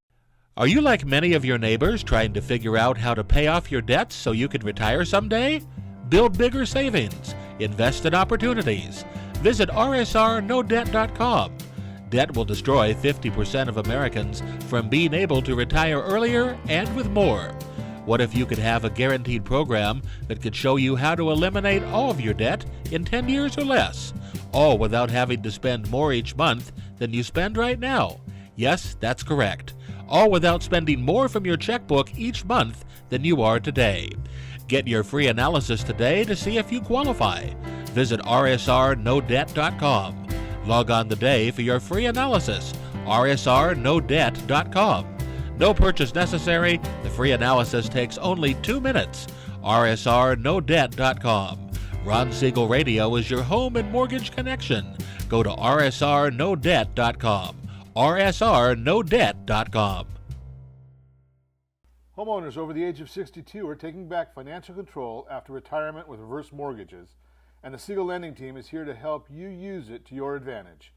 Are you like many of your neighbors trying to figure out how to pay off your debts so you can retire someday? Build bigger savings. Invest in opportunities. Visit rsrnodebt.com. Debt will destroy 50% of Americans from being able to retire earlier and with more. What if you could have a guaranteed program that could show you how to eliminate all of your debt in 10 years or less, all without having to spend more each month than you spend right now? Yes, that's correct. All without spending more from your checkbook each month than you are today. Get your free analysis today to see if you qualify. Visit rsrnodebt.com. Log on today for your free analysis, rsrnodebt.com. No purchase necessary. The free analysis takes only 2 minutes. rsrnodebt.com. Ron Siegel Radio is your home and mortgage connection. Go to rsrnodebt.com. rsrnodebt.com. Homeowners over the age of 62 are taking back financial control after retirement with reverse mortgages, and the Siegel Lending Team is here to help you use it to your advantage.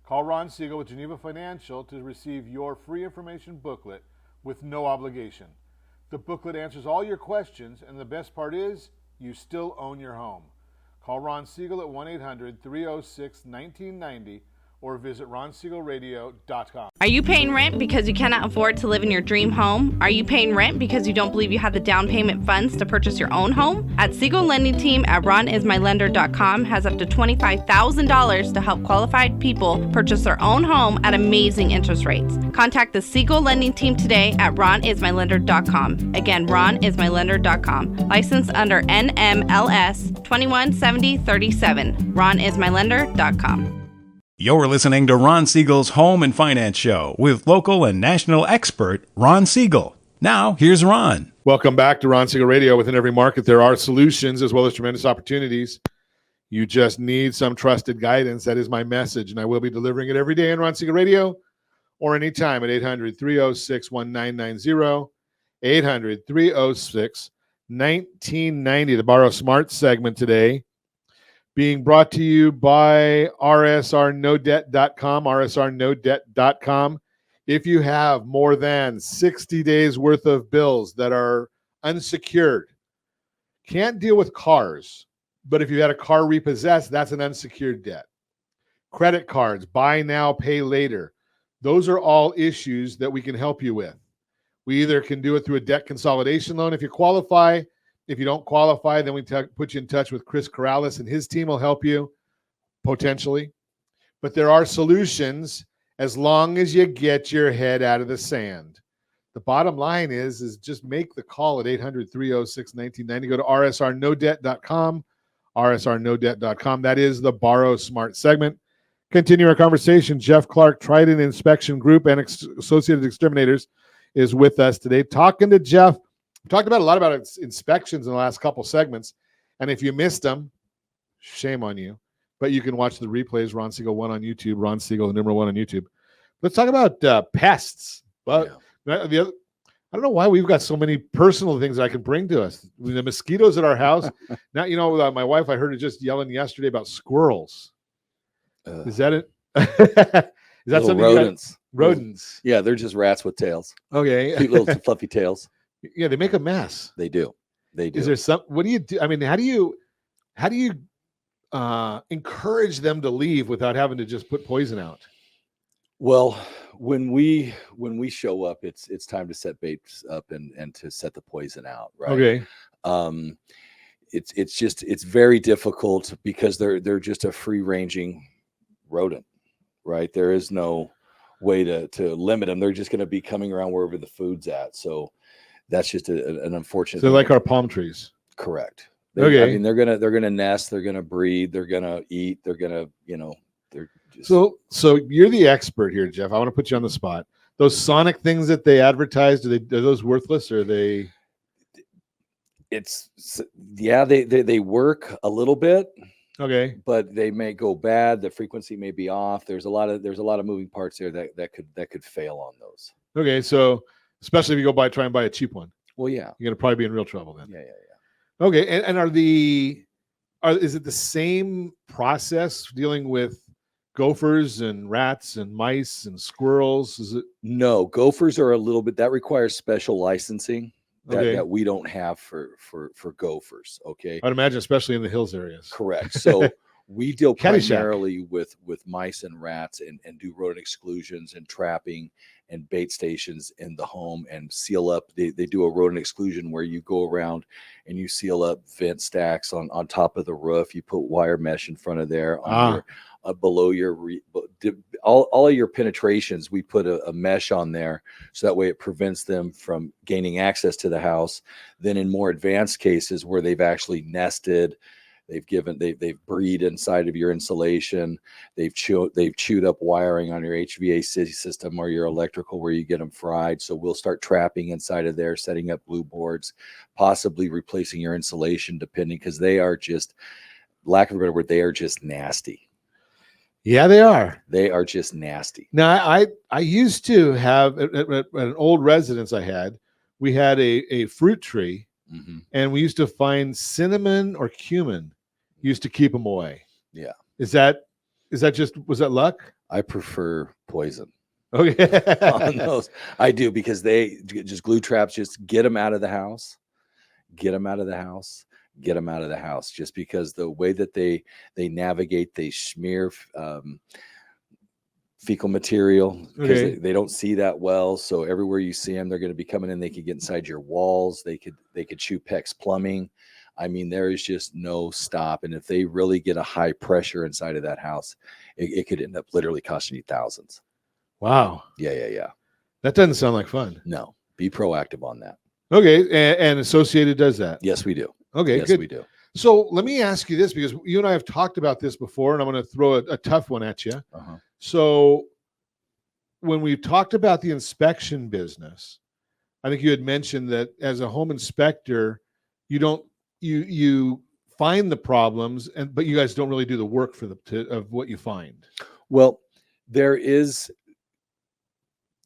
Call Ron Siegel with Geneva Financial to receive your free information booklet with no obligation. The booklet answers all your questions, and the best part is, you still own your home. Call Ron Siegel at 1-800-306-1990 or visit ronsiegelradio.com. Are you paying rent because you cannot afford to live in your dream home? Are you paying rent because you don't believe you have the down payment funds to purchase your own home? At Siegel Lending Team at ronismylender.com has up to $25,000 to help qualified people purchase their own home at amazing interest rates. Contact the Siegel Lending Team today at ronismylender.com. Again, ronismylender.com. Licensed under NMLS 217037. ronismylender.com. You're listening to Ron Siegel's Home and Finance Show with local and national expert Ron Siegel. Now, here's Ron. Welcome back to Ron Siegel Radio. Within every market, there are solutions as well as tremendous opportunities. You just need some trusted guidance. That is my message, and I will be delivering it every day on Ron Siegel Radio or anytime at 800-306-1990, 800-306-1990. The Borrow Smart segment today being brought to you by rsrnodebt.com, rsrnodebt.com. If you have more than 60 days worth of bills that are unsecured, can't deal with cars, but if you had a car repossessed, that's an unsecured debt. Credit cards, buy now, pay later. Those are all issues that we can help you with. We either can do it through a debt consolidation loan if you qualify. If you don't qualify, then we put you in touch with Chris Corrales, and his team will help you, potentially. But there are solutions as long as you get your head out of the sand. The bottom line is just make the call at 800-306-1990. Go to rsrnodebt.com, rsrnodebt.com. That is the Borrow Smart segment. Continue our conversation. Jeff Clark, Trident Inspection Group and Associated Exterminators, is with us today. Talking to Jeff. We talked about a lot about inspections in the last couple segments, and if you missed them, shame on you. but you can watch the replays. Ron Siegel 1 on YouTube. Ron Siegel, the number 1 on YouTube. Let's talk about pests. But I don't know why we've got so many personal things that I can bring to us. The mosquitoes at our house. Now, my wife, I heard her just yelling yesterday about squirrels. Is that it? Is that Little something? rodents? Rodents. Yeah, they're just rats with tails. Okay. Cute little fluffy tails. Yeah, they make a mess. They do. They do. Is there some? What do you do? I mean, how do you encourage them to leave without having to just put poison out? Well, when we show up, it's time to set baits up and to set the poison out, right? Okay. It's very difficult because they're just a free ranging rodent, right? There is no way to limit them. They're just going to be coming around wherever the food's at. So that's just an unfortunate. So like our palm trees. Correct. Okay. I mean, they're gonna nest. They're gonna breed. They're gonna eat. They're gonna they're just. So you're the expert here, Jeff. I want to put you on the spot. Those sonic things that they advertised, are those worthless, or are they? They work a little bit. Okay. But they may go bad. The frequency may be off. There's a lot of moving parts there that could fail on those. Okay, so especially if you try and buy a cheap one. Well, yeah, you're gonna probably be in real trouble then. Yeah. Okay, and is it the same process dealing with gophers and rats and mice and squirrels? Is it? No, gophers are a little bit, that requires special licensing that we don't have for gophers. Okay, I'd imagine, especially in the hills areas. Correct. So we deal Caddyshack. primarily with mice and rats and do rodent exclusions and trapping and bait stations in the home and seal up. They do a rodent exclusion where you go around and you seal up vent stacks on top of the roof. You put wire mesh in front of there on below your all of your penetrations. We put a mesh on there so that way it prevents them from gaining access to the house. Then in more advanced cases where they've actually nested, they've breed inside of your insulation. They've chewed up wiring on your HVAC system or your electrical where you get them fried. So we'll start trapping inside of there, setting up glue boards, possibly replacing your insulation, depending, because they are just, lack of a better word, they are just nasty. Yeah, they are. They are just nasty. Now, I used to have at an old residence I had. We had a fruit tree, and we used to find cinnamon or cumin. Used to keep them away. Yeah. Was that luck? I prefer poison. Okay. On those. I do, because they just glue traps, just get them out of the house. Get them out of the house. Get them out of the house. Just because the way that they navigate, they smear fecal material because they don't see that well. So everywhere you see them, they're going to be coming in. They could get inside your walls. They could chew PEX plumbing. I mean, there is just no stop. And if they really get a high pressure inside of that house, it could end up literally costing you thousands. Wow. Yeah. That doesn't sound like fun. No, be proactive on that. Okay. And Associated does that? Yes, we do. Okay, yes, good. we do. So let me ask you this, because you and I have talked about this before, and I'm going to throw a tough one at you. So when we talked about the inspection business, I think you had mentioned that as a home inspector, you find the problems, but you guys don't really do the work of what you find. Well, there is,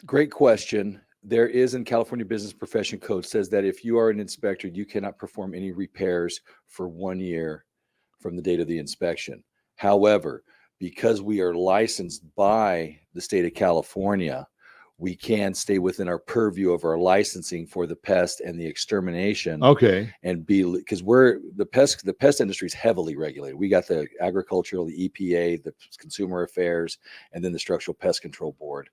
great question. There is, in California Business Profession Code, says that if you are an inspector, you cannot perform any repairs for 1 year from the date of the inspection. However, because we are licensed by the state of California, we can stay within our purview of our licensing for the pest and the extermination. Okay. And because the pest industry is heavily regulated. We got the agricultural, the EPA, the Consumer Affairs, and then the Structural Pest Control Board.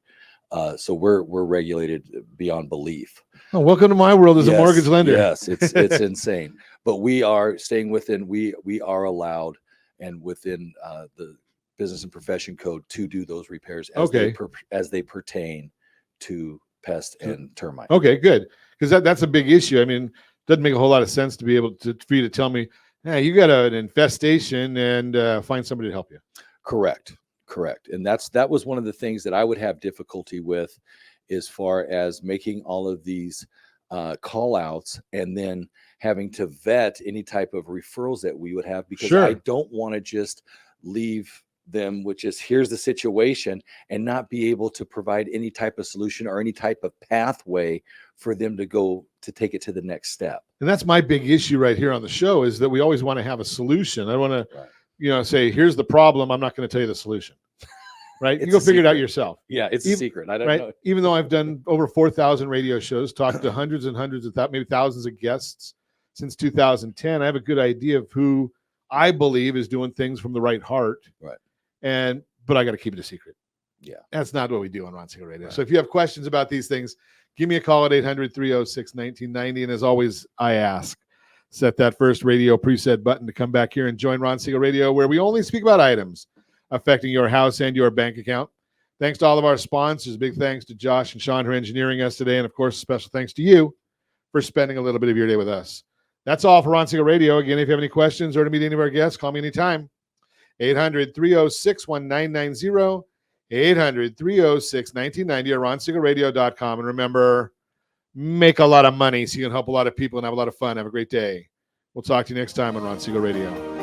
So we're regulated beyond belief. Oh, welcome to my world as a mortgage lender. Yes, it's insane. But we are staying within. We are allowed and within the Business and Profession Code to do those repairs as they pertain to pest and termite. Okay, good, because that's a big issue. I mean, it doesn't make a whole lot of sense to be able for you to tell me, hey, you got an infestation, and find somebody to help you. Correct. And that was one of the things that I would have difficulty with, as far as making all of these call outs and then having to vet any type of referrals that we would have, because I don't want to just leave them with just here's the situation and not be able to provide any type of solution or any type of pathway for them to go to take it to the next step. And that's my big issue right here on the show, is that we always want to have a solution. I want to, say, here's the problem. I'm not going to tell you the solution. Right? You go figure it out yourself. Yeah, it's a secret. I don't know. Even though I've done over 4,000 radio shows, talked to hundreds and hundreds of maybe thousands of guests since 2010, I have a good idea of who I believe is doing things from the right heart. Right. But I got to keep it a secret. Yeah. That's not what we do on Ron Siegel Radio. Right. So if you have questions about these things, give me a call at 800-306-1990. And as always, I ask, set that first radio preset button to come back here and join Ron Siegel Radio, where we only speak about items affecting your house and your bank account. Thanks to all of our sponsors. Big thanks to Josh and Sean for engineering us today. And of course, special thanks to you for spending a little bit of your day with us. That's all for Ron Siegel Radio. Again, if you have any questions or to meet any of our guests, call me anytime. 800-306-1990, 800-306-1990, or RonSiegelRadio.com. And remember, make a lot of money so you can help a lot of people and have a lot of fun. Have a great day. We'll talk to you next time on Ron Siegel Radio.